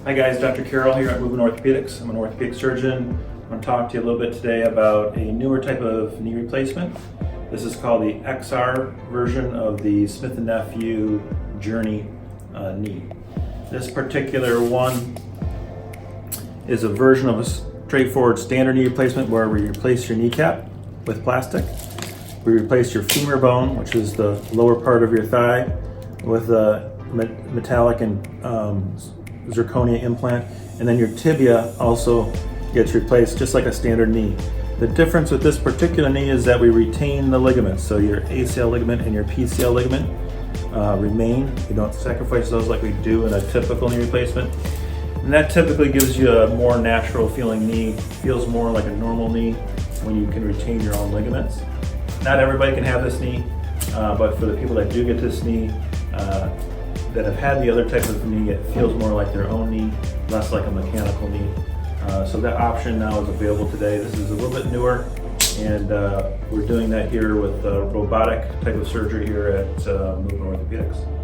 Hi guys, Dr. Carroll here at Movement Orthopedics. I'm an orthopedic surgeon. I want to talk to you a little bit today about a newer type of knee replacement. This is called the XR version of the Smith & Nephew Journey knee. This particular one is a version of a straightforward standard knee replacement where we replace your kneecap with plastic. We replace your femur bone, which is the lower part of your thigh, with a metallic and zirconia implant, and then your tibia also gets replaced just like a standard knee. The difference with this particular knee is that we retain the ligaments, so your ACL ligament and your PCL ligament remain. You don't sacrifice those like we do in a typical knee replacement, and that typically gives you a more natural feeling knee. Feels more like a normal knee when you can retain your own ligaments. Not everybody can have this knee, but for the people that do get this knee, that have had the other type of knee, it feels more like their own knee, less like a mechanical knee. So that option now is available today. This is a little bit newer, and we're doing that here with robotic type of surgery here at Movement Orthopedics.